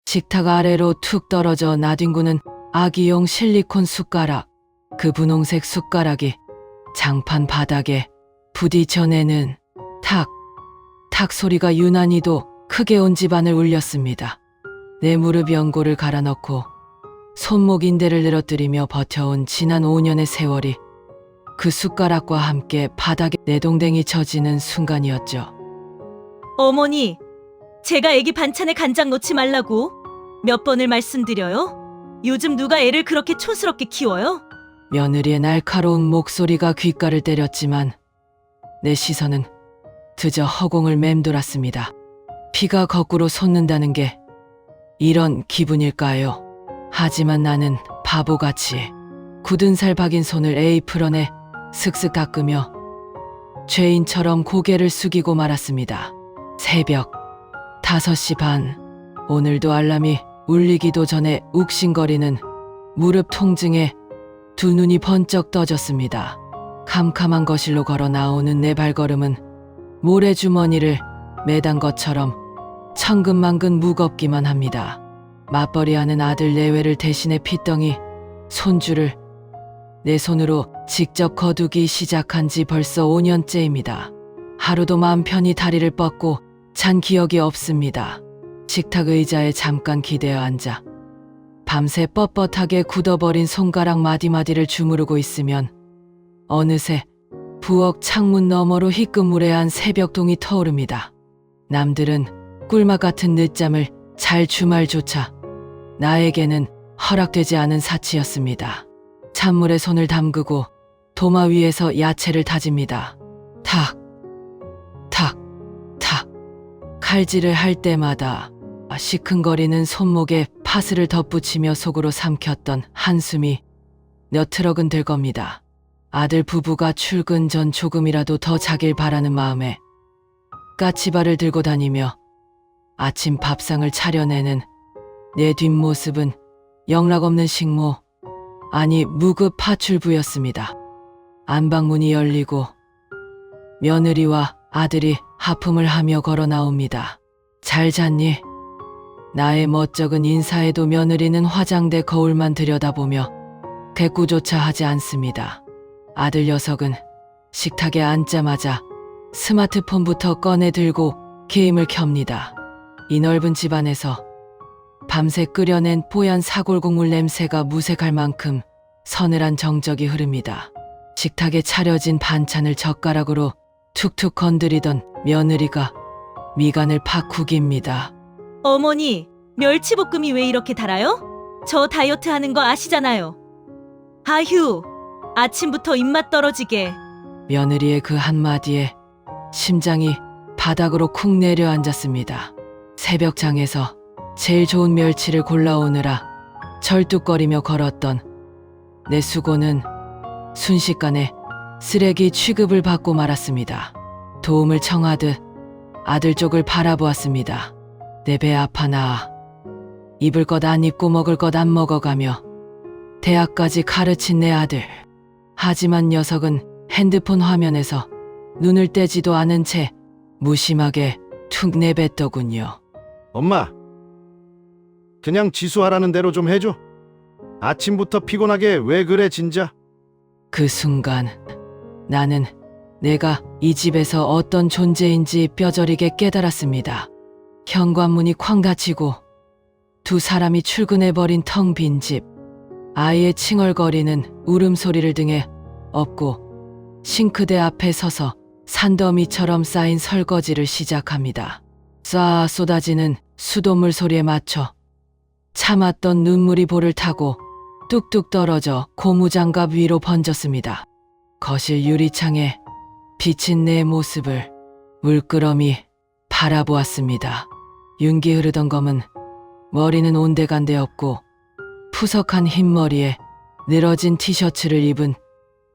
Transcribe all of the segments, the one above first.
식탁 아래로 툭 떨어져 나뒹구는 아기용 실리콘 숟가락. 그 분홍색 숟가락이 장판 바닥에 부딪혀내는 탁, 탁 소리가 유난히도 크게 온 집안을 울렸습니다. 내 무릎 연골을 갈아넣고 손목 인대를 늘어뜨리며 버텨온 지난 5년의 세월이 그 숟가락과 함께 바닥에 내동댕이 쳐지는 순간이었죠. 어머니, 제가 애기 반찬에 간장 넣지 말라고 몇 번을 말씀드려요? 요즘 누가 애를 그렇게 촌스럽게 키워요? 며느리의 날카로운 목소리가 귓가를 때렸지만 내 시선은 그저 허공을 맴돌았습니다. 피가 거꾸로 솟는다는 게 이런 기분일까요? 하지만 나는 바보같이 굳은 살 박인 손을 에이프런에 슥슥 닦으며 죄인처럼 고개를 숙이고 말았습니다. 새벽 5시 반, 오늘도 알람이 울리기도 전에 욱신거리는 무릎 통증에 두 눈이 번쩍 떠졌습니다. 캄캄한 거실로 걸어 나오는 내 발걸음은 모래주머니를 매단 것처럼 천근만근 무겁기만 합니다. 맞벌이하는 아들 내외를 대신해 핏덩이 손주를 내 손으로 직접 거두기 시작한 지 벌써 5년째입니다. 하루도 마음 편히 다리를 뻗고 잔 기억이 없습니다. 식탁 의자에 잠깐 기대어 앉아 밤새 뻣뻣하게 굳어버린 손가락 마디마디를 주무르고 있으면 어느새 부엌 창문 너머로 희끗무레한 새벽동이 터오릅니다. 남들은 꿀맛 같은 늦잠을 잘 주말조차 나에게는 허락되지 않은 사치였습니다. 찬물에 손을 담그고 도마 위에서 야채를 다집니다. 탁, 탁, 탁. 칼질을 할 때마다 시큰거리는 손목에 파스를 덧붙이며 속으로 삼켰던 한숨이 몇 트럭은 될 겁니다. 아들 부부가 출근 전 조금이라도 더 자길 바라는 마음에 까치발을 들고 다니며 아침 밥상을 차려내는 내 뒷모습은 영락없는 식모, 아니 무급 파출부였습니다. 안방문이 열리고 며느리와 아들이 하품을 하며 걸어 나옵니다. 잘 잤니? 나의 멋쩍은 인사에도 며느리는 화장대 거울만 들여다보며 대꾸조차 하지 않습니다. 아들 녀석은 식탁에 앉자마자 스마트폰부터 꺼내 들고 게임을 켭니다. 이 넓은 집안에서 밤새 끓여낸 뽀얀 사골국물 냄새가 무색할 만큼 서늘한 정적이 흐릅니다. 식탁에 차려진 반찬을 젓가락으로 툭툭 건드리던 며느리가 미간을 팍 구깁니다. 어머니, 멸치볶음이 왜 이렇게 달아요? 저 다이어트 하는 거 아시잖아요. 아휴, 아침부터 입맛 떨어지게. 며느리의 그 한마디에 심장이 바닥으로 쿵 내려앉았습니다. 새벽장에서 제일 좋은 멸치를 골라오느라 절뚝거리며 걸었던 내 수고는 순식간에 쓰레기 취급을 받고 말았습니다. 도움을 청하듯 아들 쪽을 바라보았습니다. 내 배 아파나 입을 것 안 입고 먹을 것 안 먹어가며 대학까지 가르친 내 아들. 하지만 녀석은 핸드폰 화면에서 눈을 떼지도 않은 채 무심하게 툭 내뱉더군요. 엄마, 그냥 지수하라는 대로 좀 해줘. 아침부터 피곤하게 왜 그래 진짜? 그 순간 나는 내가 이 집에서 어떤 존재인지 뼈저리게 깨달았습니다. 현관문이 쾅 닫히고 두 사람이 출근해버린 텅 빈 집. 아이의 칭얼거리는 울음소리를 등에 업고 싱크대 앞에 서서 산더미처럼 쌓인 설거지를 시작합니다. 쏴 쏟아지는 수돗물 소리에 맞춰 참았던 눈물이 볼을 타고 뚝뚝 떨어져 고무장갑 위로 번졌습니다. 거실 유리창에 비친 내 모습을 물끄러미 바라보았습니다. 윤기 흐르던 검은 머리는 온데간데 없고 푸석한 흰머리에 늘어진 티셔츠를 입은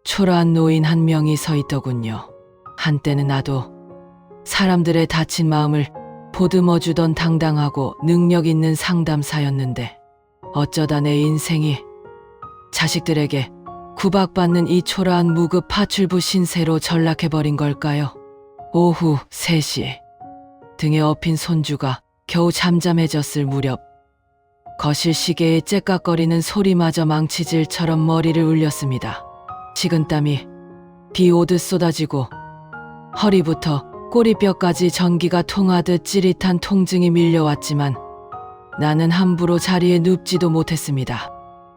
초라한 노인 한 명이 서 있더군요. 한때는 나도 사람들의 다친 마음을 보듬어주던 당당하고 능력 있는 상담사였는데 어쩌다 내 인생이 자식들에게 구박받는 이 초라한 무급 파출부 신세로 전락해버린 걸까요? 오후 3시 등에 업힌 손주가 겨우 잠잠해졌을 무렵 거실 시계의 째깍거리는 소리마저 망치질처럼 머리를 울렸습니다. 식은땀이 비 오듯 쏟아지고 허리부터 꼬리뼈까지 전기가 통하듯 찌릿한 통증이 밀려왔지만 나는 함부로 자리에 눕지도 못했습니다.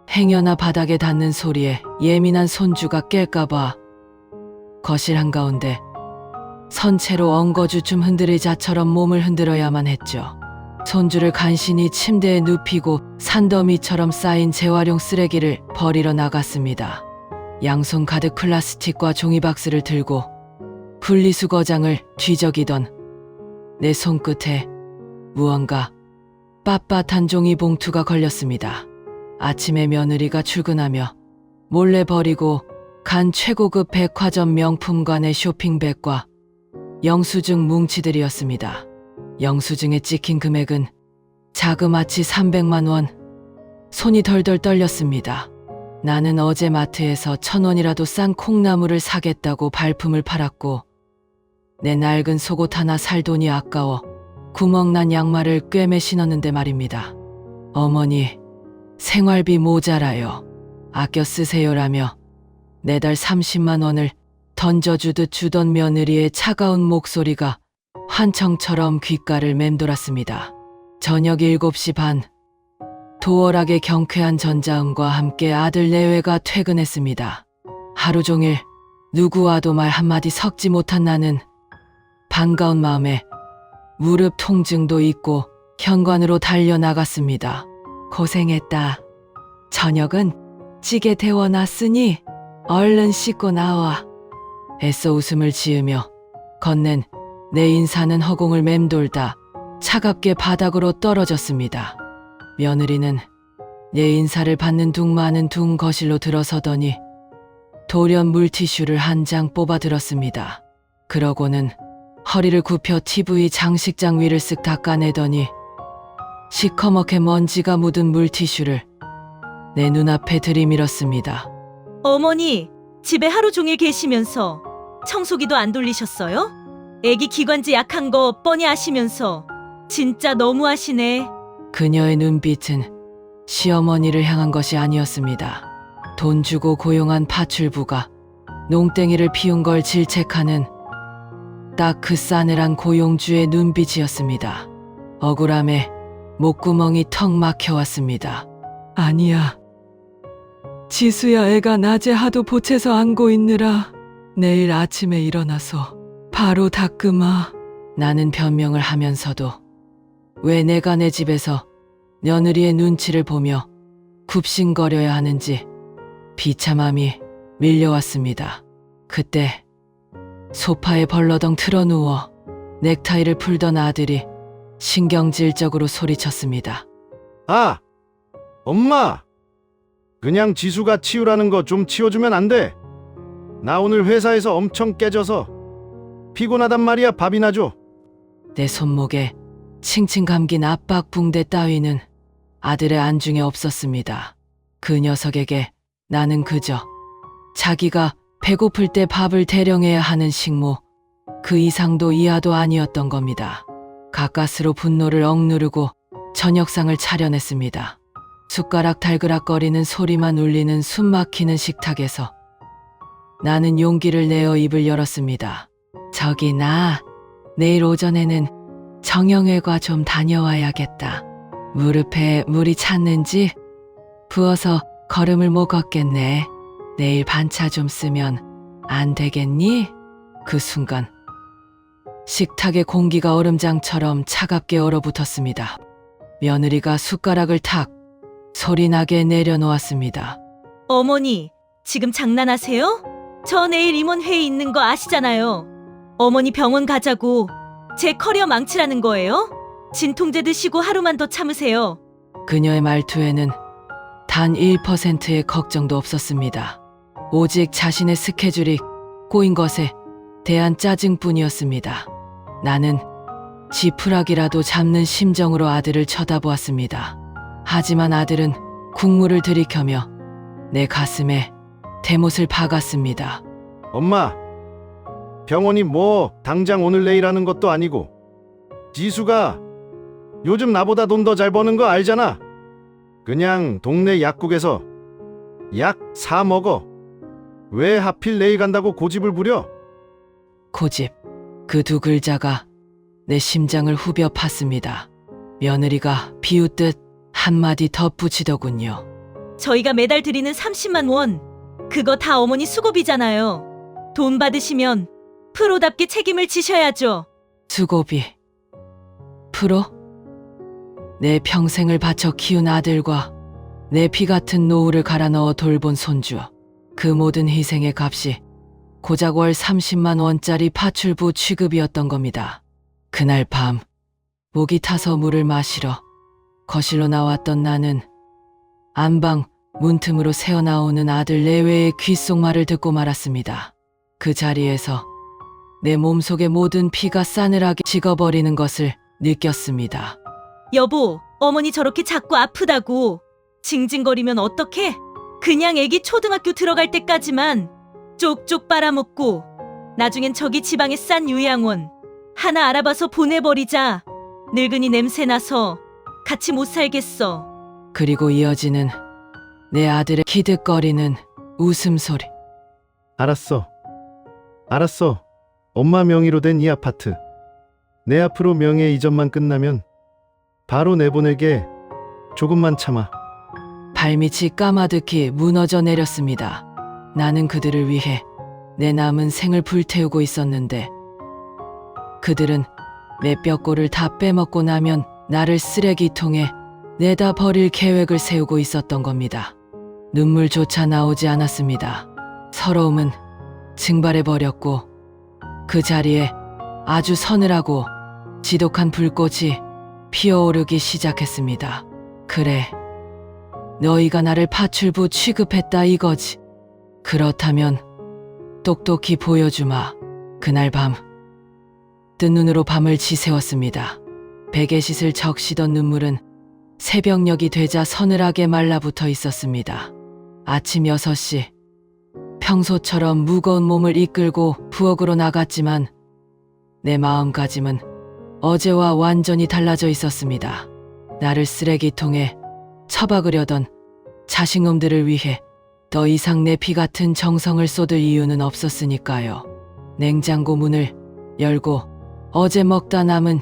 행여나 바닥에 닿는 소리에 예민한 손주가 깰까봐 거실 한가운데 선체로 엉거주춤 흔들의자처럼 몸을 흔들어야만 했죠. 손주를 간신히 침대에 눕히고 산더미처럼 쌓인 재활용 쓰레기를 버리러 나갔습니다. 양손 가득 플라스틱과 종이박스를 들고 분리수거장을 뒤적이던 내 손끝에 무언가 빳빳한 종이봉투가 걸렸습니다. 아침에 며느리가 출근하며 몰래 버리고 간 최고급 백화점 명품관의 쇼핑백과 영수증 뭉치들이었습니다. 영수증에 찍힌 금액은 자그마치 300만 원. 손이 덜덜 떨렸습니다. 나는 어제 마트에서 1,000원이라도 싼 콩나물을 사겠다고 발품을 팔았고 내 낡은 속옷 하나 살 돈이 아까워 구멍난 양말을 꿰매 신었는데 말입니다. 어머니, 생활비 모자라요. 아껴 쓰세요라며 매달 30만 원을 던져주듯 주던 며느리의 차가운 목소리가 환청처럼 귓가를 맴돌았습니다. 저녁 7시 반, 도어락의 경쾌한 전자음과 함께 아들 내외가 퇴근했습니다. 하루 종일 누구와도 말 한마디 섞지 못한 나는 반가운 마음에 무릎 통증도 있고 현관으로 달려나갔습니다. 고생했다. 저녁은 찌개 데워놨으니 얼른 씻고 나와. 애써 웃음을 지으며 건넨 내 인사는 허공을 맴돌다 차갑게 바닥으로 떨어졌습니다. 며느리는 내 인사를 받는 둥 마는 둥 거실로 들어서더니 돌연 물티슈를 한 장 뽑아 들었습니다. 그러고는 허리를 굽혀 TV 장식장 위를 쓱 닦아내더니 시커멓게 먼지가 묻은 물티슈를 내 눈앞에 들이밀었습니다. 어머니, 집에 하루 종일 계시면서 청소기도 안 돌리셨어요? 애기 기관지 약한 거 뻔히 아시면서 진짜 너무하시네. 그녀의 눈빛은 시어머니를 향한 것이 아니었습니다. 돈 주고 고용한 파출부가 농땡이를 피운 걸 질책하는 딱 그 싸늘한 고용주의 눈빛이었습니다. 억울함에 목구멍이 턱 막혀왔습니다. 아니야. 지수야, 애가 낮에 하도 보채서 안고 있느라 내일 아침에 일어나서 바로 닦으마. 나는 변명을 하면서도 왜 내가 내 집에서 며느리의 눈치를 보며 굽신거려야 하는지 비참함이 밀려왔습니다. 그때 소파에 벌러덩 틀어누워 넥타이를 풀던 아들이 신경질적으로 소리쳤습니다. 아, 엄마! 그냥 지수가 치우라는 거 좀 치워주면 안 돼? 나 오늘 회사에서 엄청 깨져서 피곤하단 말이야. 밥이나 줘. 내 손목에 칭칭 감긴 압박 붕대 따위는 아들의 안중에 없었습니다. 그 녀석에게 나는 그저 자기가 배고플 때 밥을 대령해야 하는 식모, 그 이상도 이하도 아니었던 겁니다. 가까스로 분노를 억누르고 저녁상을 차려냈습니다. 숟가락 달그락거리는 소리만 울리는 숨막히는 식탁에서 나는 용기를 내어 입을 열었습니다. 저기 나 내일 오전에는 정형외과 좀 다녀와야겠다. 무릎에 물이 찼는지 부어서 걸음을 못 걷겠네. 내일 반차 좀 쓰면 안 되겠니? 그 순간 식탁의 공기가 얼음장처럼 차갑게 얼어붙었습니다. 며느리가 숟가락을 탁 소리나게 내려놓았습니다. 어머니, 지금 장난하세요? 저 내일 임원 회의 있는 거 아시잖아요. 어머니 병원 가자고 제 커리어 망치라는 거예요? 진통제 드시고 하루만 더 참으세요. 그녀의 말투에는 단 1%의 걱정도 없었습니다. 오직 자신의 스케줄이 꼬인 것에 대한 짜증뿐이었습니다. 나는 지푸라기라도 잡는 심정으로 아들을 쳐다보았습니다. 하지만 아들은 국물을 들이켜며 내 가슴에 대못을 박았습니다. 엄마, 병원이 뭐 당장 오늘 내일 하는 것도 아니고 지수가 요즘 나보다 돈 더 잘 버는 거 알잖아. 그냥 동네 약국에서 약 사 먹어. 왜 하필 내일 간다고 고집을 부려? 고집. 그 두 글자가 내 심장을 후벼 팠습니다. 며느리가 비웃듯 한마디 덧붙이더군요. 저희가 매달 드리는 30만 원, 그거 다 어머니 수고비잖아요. 돈 받으시면 프로답게 책임을 지셔야죠. 수고비. 프로? 내 평생을 바쳐 키운 아들과 내 피 같은 노후를 갈아 넣어 돌본 손주. 그 모든 희생의 값이 고작 월 30만 원짜리 파출부 취급이었던 겁니다. 그날 밤 목이 타서 물을 마시러 거실로 나왔던 나는 안방 문틈으로 새어나오는 아들 내외의 귓속말을 듣고 말았습니다. 그 자리에서 내 몸속의 모든 피가 싸늘하게 식어버리는 것을 느꼈습니다. 여보, 어머니 저렇게 자꾸 아프다고. 징징거리면 어떡해? 그냥 애기 초등학교 들어갈 때까지만 쪽쪽 빨아먹고 나중엔 저기 지방에 싼 요양원 하나 알아봐서 보내버리자. 늙은이 냄새나서 같이 못 살겠어. 그리고 이어지는 내 아들의 기득거리는 웃음소리. 알았어. 알았어. 엄마 명의로 된 이 아파트. 내 앞으로 명예 이전만 끝나면 바로 내보내게. 조금만 참아. 발밑이 까마득히 무너져 내렸습니다. 나는 그들을 위해 내 남은 생을 불태우고 있었는데 그들은 내 뼈골을 다 빼먹고 나면 나를 쓰레기통에 내다 버릴 계획을 세우고 있었던 겁니다. 눈물조차 나오지 않았습니다. 서러움은 증발해버렸고 그 자리에 아주 서늘하고 지독한 불꽃이 피어오르기 시작했습니다. 그래, 너희가 나를 파출부 취급했다 이거지. 그렇다면 똑똑히 보여주마. 그날 밤 뜬 눈으로 밤을 지새웠습니다. 베개싯을 적시던 눈물은 새벽녘이 되자 서늘하게 말라붙어 있었습니다. 아침 6시 평소처럼 무거운 몸을 이끌고 부엌으로 나갔지만 내 마음가짐은 어제와 완전히 달라져 있었습니다. 나를 쓰레기통에 처박으려던 자식놈들을 위해 더 이상 내 피 같은 정성을 쏟을 이유는 없었으니까요. 냉장고 문을 열고 어제 먹다 남은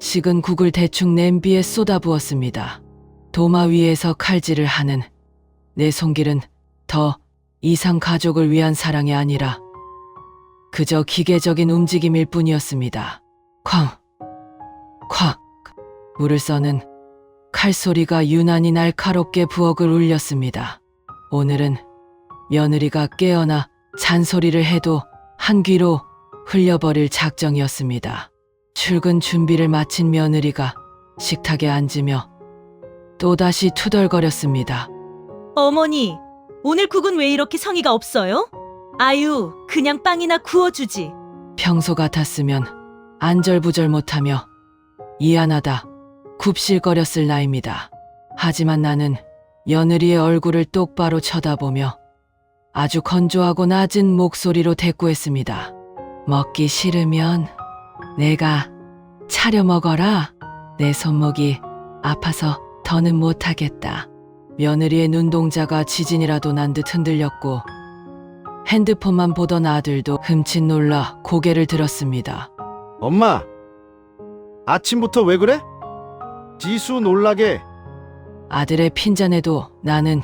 식은 국을 대충 냄비에 쏟아부었습니다. 도마 위에서 칼질을 하는 내 손길은 더 이상 가족을 위한 사랑이 아니라 그저 기계적인 움직임일 뿐이었습니다. 쾅! 콱! 물을 써는 칼소리가 유난히 날카롭게 부엌을 울렸습니다. 오늘은 며느리가 깨어나 잔소리를 해도 한 귀로 흘려버릴 작정이었습니다. 출근 준비를 마친 며느리가 식탁에 앉으며 또다시 투덜거렸습니다. 어머니, 오늘 국은 왜 이렇게 성의가 없어요? 아유, 그냥 빵이나 구워주지. 평소 같았으면 안절부절 못하며 미안하다 굽실거렸을 나이입니다. 하지만 나는 며느리의 얼굴을 똑바로 쳐다보며 아주 건조하고 낮은 목소리로 대꾸했습니다. 먹기 싫으면 내가 차려 먹어라. 내 손목이 아파서 더는 못하겠다. 며느리의 눈동자가 지진이라도 난 듯 흔들렸고 핸드폰만 보던 아들도 흠칫 놀라 고개를 들었습니다. 엄마, 아침부터 왜 그래? 지수 놀라게. 아들의 핀잔에도 나는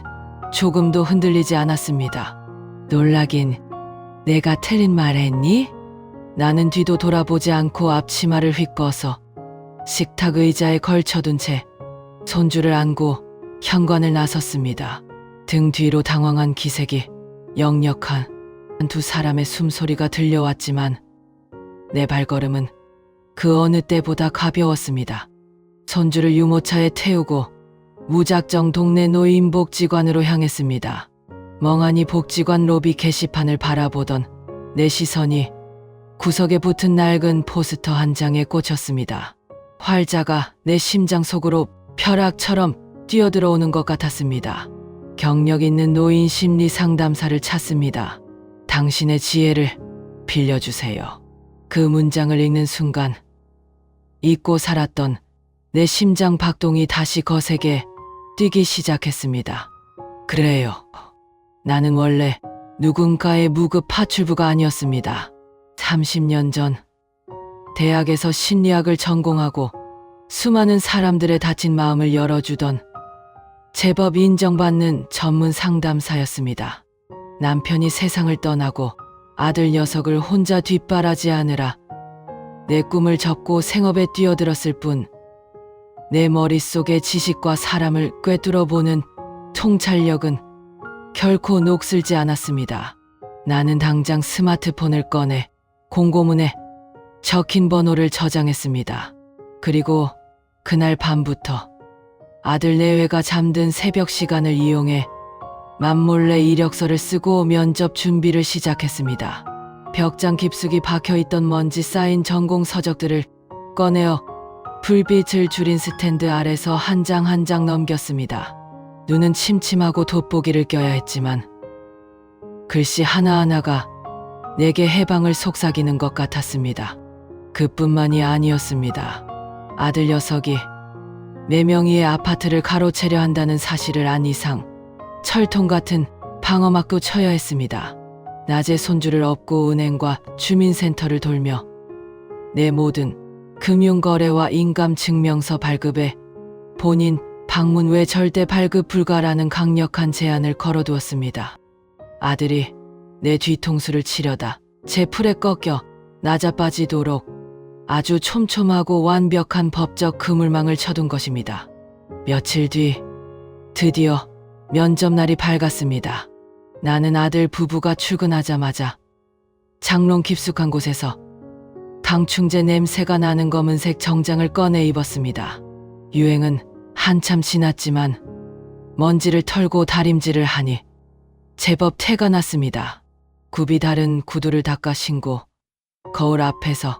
조금도 흔들리지 않았습니다. 놀라긴 내가 틀린 말 했니? 나는 뒤도 돌아보지 않고 앞치마를 휘꺼서 식탁 의자에 걸쳐둔 채 손주를 안고 현관을 나섰습니다. 등 뒤로 당황한 기색이 역력한 두 사람의 숨소리가 들려왔지만 내 발걸음은 그 어느 때보다 가벼웠습니다. 손주를 유모차에 태우고 무작정 동네 노인복지관으로 향했습니다. 멍하니 복지관 로비 게시판을 바라보던 내 시선이 구석에 붙은 낡은 포스터 한 장에 꽂혔습니다. 활자가 내 심장 속으로 벼락처럼 뛰어들어오는 것 같았습니다. 경력 있는 노인 심리 상담사를 찾습니다. 당신의 지혜를 빌려주세요. 그 문장을 읽는 순간 잊고 살았던 내 심장 박동이 다시 거세게 뛰기 시작했습니다. 그래요. 나는 원래 누군가의 무급 파출부가 아니었습니다. 30년 전 대학에서 심리학을 전공하고 수많은 사람들의 다친 마음을 열어주던 제법 인정받는 전문 상담사였습니다. 남편이 세상을 떠나고 아들 녀석을 혼자 뒷바라지하느라 내 꿈을 접고 생업에 뛰어들었을 뿐 내 머릿속의 지식과 사람을 꿰뚫어보는 통찰력은 결코 녹슬지 않았습니다. 나는 당장 스마트폰을 꺼내 공고문에 적힌 번호를 저장했습니다. 그리고 그날 밤부터 아들 내외가 잠든 새벽 시간을 이용해 맘몰래 이력서를 쓰고 면접 준비를 시작했습니다. 벽장 깊숙이 박혀있던 먼지 쌓인 전공 서적들을 꺼내어 불빛을 줄인 스탠드 아래서 한 장 한 장 넘겼습니다. 눈은 침침하고 돋보기를 껴야 했지만 글씨 하나하나가 내게 해방을 속삭이는 것 같았습니다. 그뿐만이 아니었습니다. 아들 녀석이 내 명의의 아파트를 가로채려 한다는 사실을 안 이상 철통 같은 방어막도 쳐야 했습니다. 낮에 손주를 업고 은행과 주민센터를 돌며 내 모든 금융거래와 인감증명서 발급에 본인 방문 외 절대 발급 불가라는 강력한 제한을 걸어두었습니다. 아들이 내 뒤통수를 치려다 제 풀에 꺾여 나자빠지도록 아주 촘촘하고 완벽한 법적 그물망을 쳐둔 것입니다. 며칠 뒤 드디어 면접날이 밝았습니다. 나는 아들 부부가 출근하자마자 장롱 깊숙한 곳에서 방충제 냄새가 나는 검은색 정장을 꺼내 입었습니다. 유행은 한참 지났지만 먼지를 털고 다림질을 하니 제법 태가 났습니다. 굽이 다른 구두를 닦아 신고 거울 앞에서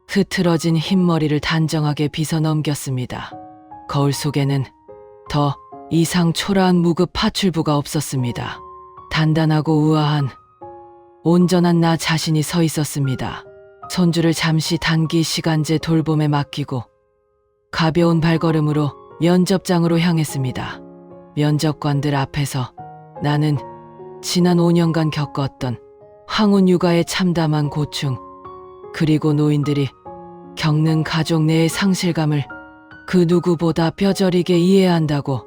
흐트러진 흰머리를 단정하게 빗어 넘겼습니다. 거울 속에는 더 이상 초라한 무급 파출부가 없었습니다. 단단하고 우아한 온전한 나 자신이 서 있었습니다. 손주를 잠시 단기 시간제 돌봄에 맡기고 가벼운 발걸음으로 면접장으로 향했습니다. 면접관들 앞에서 나는 지난 5년간 겪었던 황혼 육아의 참담한 고충, 그리고 노인들이 겪는 가족 내의 상실감을 그 누구보다 뼈저리게 이해해야 한다고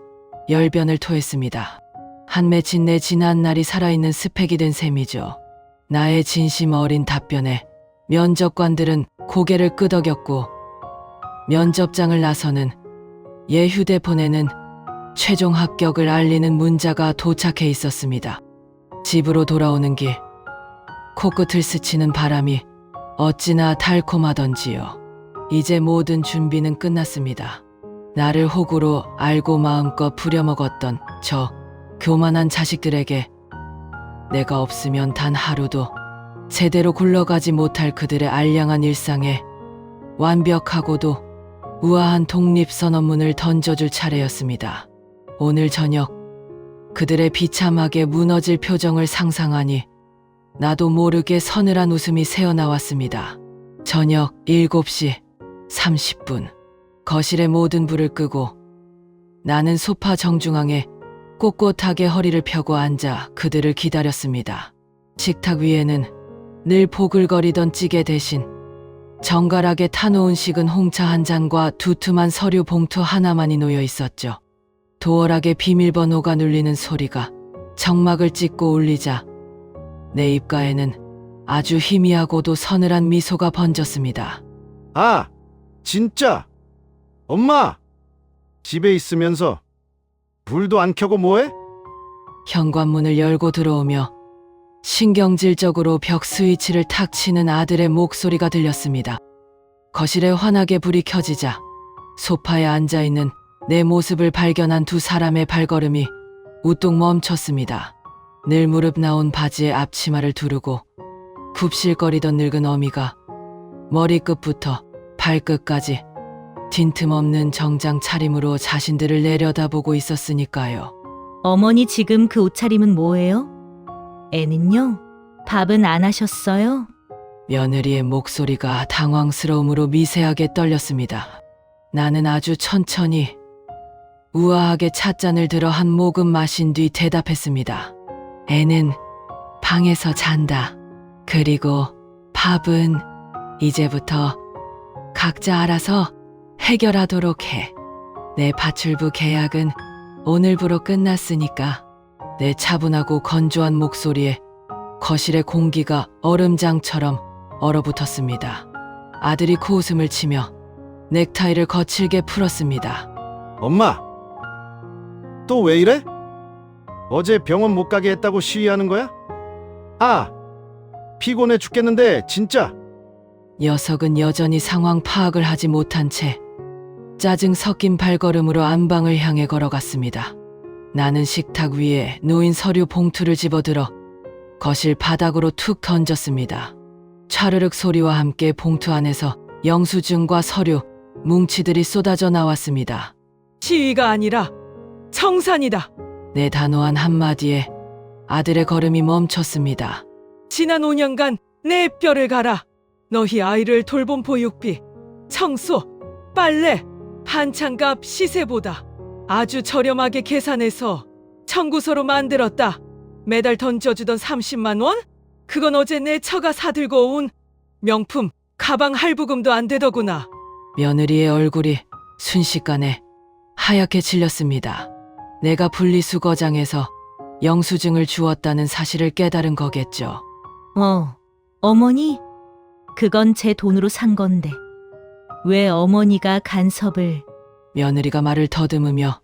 열변을 토했습니다. 한 맺힌 내 지난 날이 살아있는 스펙이 된 셈이죠. 나의 진심 어린 답변에 면접관들은 고개를 끄덕였고 면접장을 나서는 얘 휴대폰에는 최종 합격을 알리는 문자가 도착해 있었습니다. 집으로 돌아오는 길, 코끝을 스치는 바람이 어찌나 달콤하던지요. 이제 모든 준비는 끝났습니다. 나를 호구로 알고 마음껏 부려먹었던 저 교만한 자식들에게 내가 없으면 단 하루도 제대로 굴러가지 못할 그들의 알량한 일상에 완벽하고도 우아한 독립선언문을 던져줄 차례였습니다. 오늘 저녁 그들의 비참하게 무너질 표정을 상상하니 나도 모르게 서늘한 웃음이 새어나왔습니다. 저녁 7시 30분 거실의 모든 불을 끄고 나는 소파 정중앙에 꼿꼿하게 허리를 펴고 앉아 그들을 기다렸습니다. 식탁 위에는 늘 보글거리던 찌개 대신 정갈하게 타놓은 식은 홍차 한 잔과 두툼한 서류 봉투 하나만이 놓여 있었죠. 도어락에 비밀번호가 눌리는 소리가 정막을 찍고 울리자 내 입가에는 아주 희미하고도 서늘한 미소가 번졌습니다. 아, 진짜? 엄마! 집에 있으면서 불도 안 켜고 뭐해? 현관문을 열고 들어오며 신경질적으로 벽 스위치를 탁 치는 아들의 목소리가 들렸습니다. 거실에 환하게 불이 켜지자 소파에 앉아있는 내 모습을 발견한 두 사람의 발걸음이 우뚝 멈췄습니다. 늘 무릎 나온 바지에 앞치마를 두르고 굽실거리던 늙은 어미가 머리끝부터 발끝까지 빈틈없는 정장 차림으로 자신들을 내려다보고 있었으니까요. 어머니 지금 그 옷차림은 뭐예요? 애는요? 밥은 안 하셨어요? 며느리의 목소리가 당황스러움으로 미세하게 떨렸습니다. 나는 아주 천천히 우아하게 찻잔을 들어 한 모금 마신 뒤 대답했습니다. 애는 방에서 잔다. 그리고 밥은 이제부터 각자 알아서 해결하도록 해. 내 파출부 계약은 오늘부로 끝났으니까. 내 차분하고 건조한 목소리에 거실의 공기가 얼음장처럼 얼어붙었습니다. 아들이 코웃음을 치며 넥타이를 거칠게 풀었습니다. 엄마, 또 왜 이래? 어제 병원 못 가게 했다고 시위하는 거야? 아, 피곤해 죽겠는데 진짜. 녀석은 여전히 상황 파악을 하지 못한 채 짜증 섞인 발걸음으로 안방을 향해 걸어갔습니다. 나는 식탁 위에 놓인 서류 봉투를 집어들어 거실 바닥으로 툭 던졌습니다. 차르륵 소리와 함께 봉투 안에서 영수증과 서류, 뭉치들이 쏟아져 나왔습니다. 시위가 아니라 청산이다. 내 단호한 한마디에 아들의 걸음이 멈췄습니다. 지난 5년간 내 뼈를 갈아 너희 아이를 돌본 보육비, 청소, 빨래, 반찬값 시세보다 아주 저렴하게 계산해서 청구서로 만들었다. 매달 던져주던 30만 원? 그건 어제 내 처가 사들고 온 명품 가방 할부금도 안 되더구나. 며느리의 얼굴이 순식간에 하얗게 질렸습니다. 내가 분리수거장에서 영수증을 주었다는 사실을 깨달은 거겠죠. 어머니? 그건 제 돈으로 산 건데. 왜 어머니가 간섭을... 며느리가 말을 더듬으며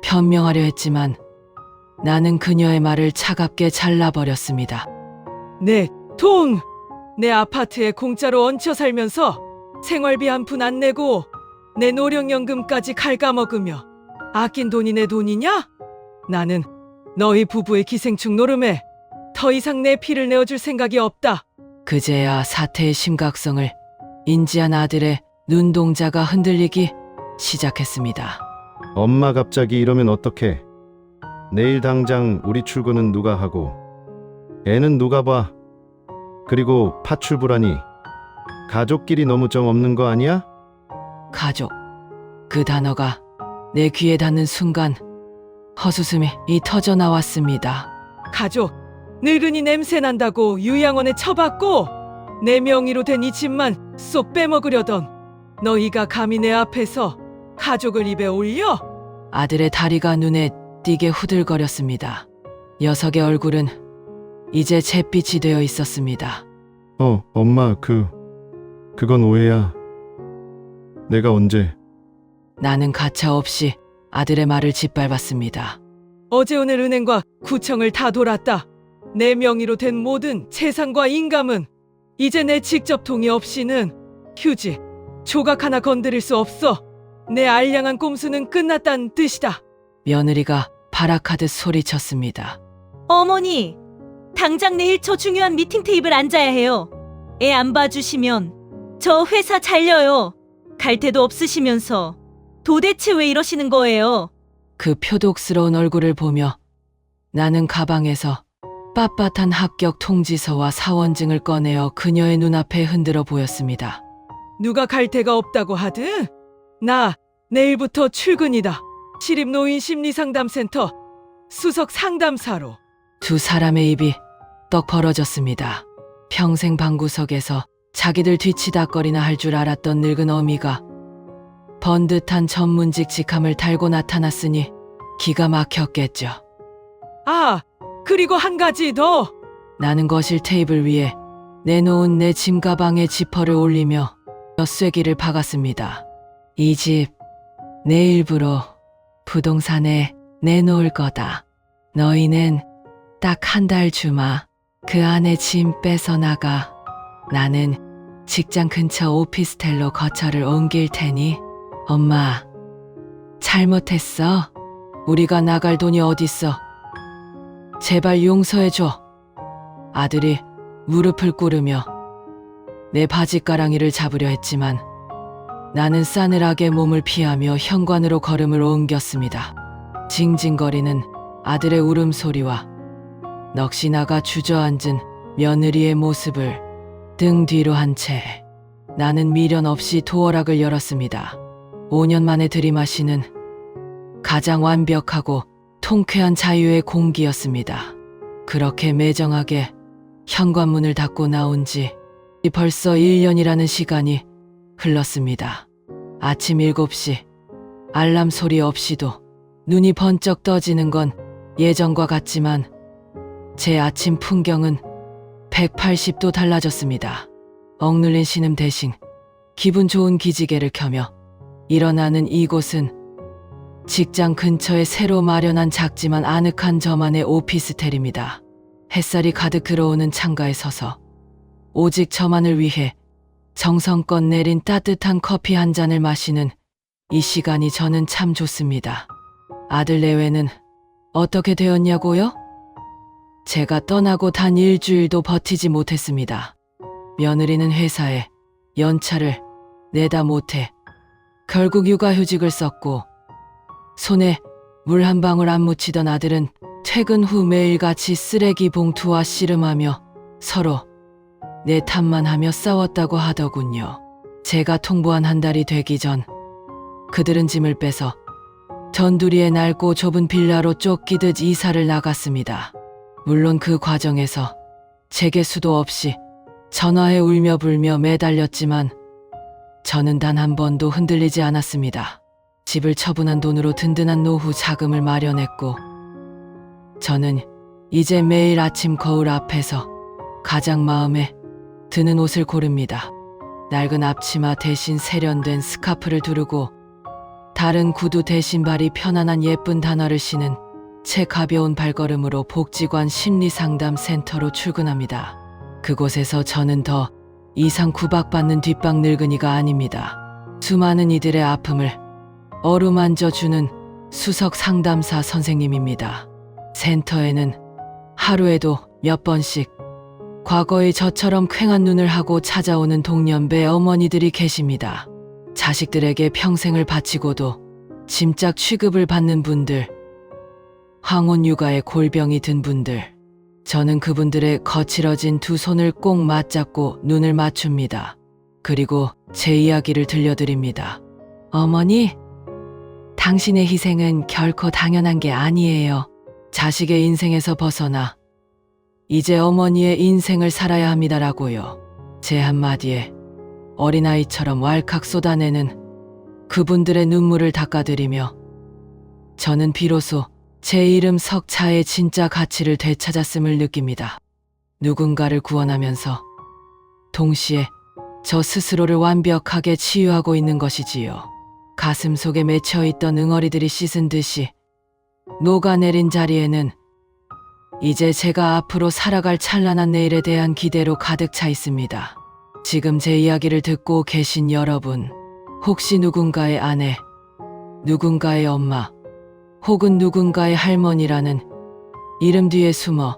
변명하려 했지만 나는 그녀의 말을 차갑게 잘라버렸습니다. 내 돈! 내 아파트에 공짜로 얹혀 살면서 생활비 한 푼 안 내고 내 노령연금까지 갉아먹으며 아낀 돈이 내 돈이냐? 나는 너희 부부의 기생충 노름에 더 이상 내 피를 내어줄 생각이 없다. 그제야 사태의 심각성을 인지한 아들의 눈동자가 흔들리기 시작했습니다. 엄마 갑자기 이러면 어떡해? 내일 당장 우리 출근은 누가 하고 애는 누가 봐? 그리고 파출부라니 가족끼리 너무 정 없는 거 아니야? 가족. 그 단어가 내 귀에 닿는 순간 헛웃음이 터져 나왔습니다. 가족, 늙은이 냄새 난다고 요양원에 처박고 내 명의로 된 이 집만 쏙 빼먹으려던 너희가 감히 내 앞에서 가족을 입에 올려? 아들의 다리가 눈에 띄게 후들거렸습니다. 녀석의 얼굴은 이제 잿빛이 되어 있었습니다. 엄마, 그건 오해야. 내가 언제... 나는 가차없이 아들의 말을 짓밟았습니다. 어제 오늘 은행과 구청을 다 돌았다. 내 명의로 된 모든 재산과 인감은 이제 내 직접 동의 없이는 휴지, 조각 하나 건드릴 수 없어. 내 알량한 꼼수는 끝났다는 뜻이다. 며느리가 발악하듯 소리쳤습니다. 어머니! 당장 내일 저 중요한 미팅 테이블 앉아야 해요. 애 안 봐주시면 저 회사 잘려요. 갈 데도 없으시면서 도대체 왜 이러시는 거예요? 그 표독스러운 얼굴을 보며 나는 가방에서 빳빳한 합격 통지서와 사원증을 꺼내어 그녀의 눈앞에 흔들어 보였습니다. 누가 갈 데가 없다고 하든 나 내일부터 출근이다. 시립노인심리상담센터 수석 상담사로. 두 사람의 입이 떡 벌어졌습니다. 평생 방구석에서 자기들 뒤치다거리나 할 줄 알았던 늙은 어미가 번듯한 전문직 직함을 달고 나타났으니 기가 막혔겠죠. 아, 그리고 한 가지 더. 나는 거실 테이블 위에 내놓은 내 짐가방에 지퍼를 올리며 엿쇠기를 박았습니다. 이 집 내 일부로 부동산에 내놓을 거다. 너희는 딱 한 달 주마. 그 안에 짐 빼서 나가. 나는 직장 근처 오피스텔로 거처를 옮길 테니 엄마 잘못했어. 우리가 나갈 돈이 어딨어. 제발 용서해줘. 아들이 무릎을 꿇으며 내 바지가랑이를 잡으려 했지만 나는 싸늘하게 몸을 피하며 현관으로 걸음을 옮겼습니다. 징징거리는 아들의 울음소리와 넋이 나가 주저앉은 며느리의 모습을 등 뒤로 한 채 나는 미련 없이 도어락을 열었습니다. 5년 만에 들이마시는 가장 완벽하고 통쾌한 자유의 공기였습니다. 그렇게 매정하게 현관문을 닫고 나온 지 벌써 1년이라는 시간이 흘렀습니다. 아침 7시 알람 소리 없이도 눈이 번쩍 떠지는 건 예전과 같지만 제 아침 풍경은 180도 달라졌습니다. 억눌린 신음 대신 기분 좋은 기지개를 켜며 일어나는 이곳은 직장 근처에 새로 마련한 작지만 아늑한 저만의 오피스텔입니다. 햇살이 가득 들어오는 창가에 서서 오직 저만을 위해 정성껏 내린 따뜻한 커피 한 잔을 마시는 이 시간이 저는 참 좋습니다. 아들 내외는 어떻게 되었냐고요? 제가 떠나고 단 일주일도 버티지 못했습니다. 며느리는 회사에 연차를 내다 못해 결국 육아휴직을 썼고 손에 물 한 방울 안 묻히던 아들은 퇴근 후 매일같이 쓰레기 봉투와 씨름하며 서로 내 탓만 하며 싸웠다고 하더군요. 제가 통보한 한 달이 되기 전 그들은 짐을 빼서 전두리에 낡고 좁은 빌라로 쫓기듯 이사를 나갔습니다. 물론 그 과정에서 제게 수도 없이 전화에 울며 불며 매달렸지만 저는 단 한 번도 흔들리지 않았습니다. 집을 처분한 돈으로 든든한 노후 자금을 마련했고 저는 이제 매일 아침 거울 앞에서 가장 마음에 드는 옷을 고릅니다. 낡은 앞치마 대신 세련된 스카프를 두르고 다른 구두 대신 발이 편안한 예쁜 단화를 신은 채 가벼운 발걸음으로 복지관 심리상담센터로 출근합니다. 그곳에서 저는 더 이상 구박받는 뒷방 늙은이가 아닙니다. 수많은 이들의 아픔을 어루만져주는 수석 상담사 선생님입니다. 센터에는 하루에도 몇 번씩 과거의 저처럼 퀭한 눈을 하고 찾아오는 동년배 어머니들이 계십니다. 자식들에게 평생을 바치고도 짐작 취급을 받는 분들, 황혼 육아에 골병이 든 분들, 저는 그분들의 거칠어진 두 손을 꼭 맞잡고 눈을 맞춥니다. 그리고 제 이야기를 들려드립니다. 어머니, 당신의 희생은 결코 당연한 게 아니에요. 자식의 인생에서 벗어나 이제 어머니의 인생을 살아야 합니다라고요. 제 한마디에 어린아이처럼 왈칵 쏟아내는 그분들의 눈물을 닦아드리며 저는 비로소 제 이름 석차의 진짜 가치를 되찾았음을 느낍니다. 누군가를 구원하면서 동시에 저 스스로를 완벽하게 치유하고 있는 것이지요. 가슴 속에 맺혀있던 응어리들이 씻은 듯이 녹아내린 자리에는 이제 제가 앞으로 살아갈 찬란한 내일에 대한 기대로 가득 차 있습니다. 지금 제 이야기를 듣고 계신 여러분, 혹시 누군가의 아내, 누군가의 엄마, 혹은 누군가의 할머니라는 이름 뒤에 숨어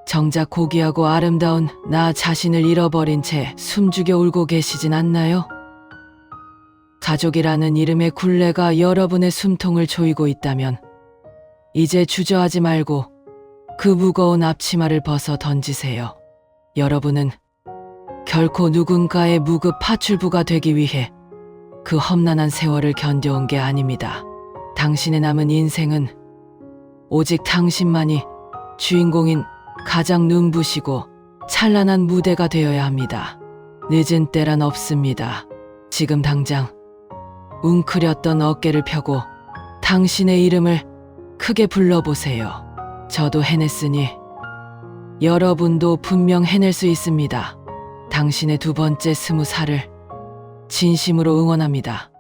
정작 고귀하고 아름다운 나 자신을 잃어버린 채 숨죽여 울고 계시진 않나요? 가족이라는 이름의 굴레가 여러분의 숨통을 조이고 있다면 이제 주저하지 말고 그 무거운 앞치마를 벗어 던지세요. 여러분은 결코 누군가의 무급 파출부가 되기 위해 그 험난한 세월을 견뎌온 게 아닙니다. 당신의 남은 인생은 오직 당신만이 주인공인 가장 눈부시고 찬란한 무대가 되어야 합니다. 늦은 때란 없습니다. 지금 당장 웅크렸던 어깨를 펴고 당신의 이름을 크게 불러보세요. 저도 해냈으니 여러분도 분명 해낼 수 있습니다. 당신의 두 번째 20살을 진심으로 응원합니다.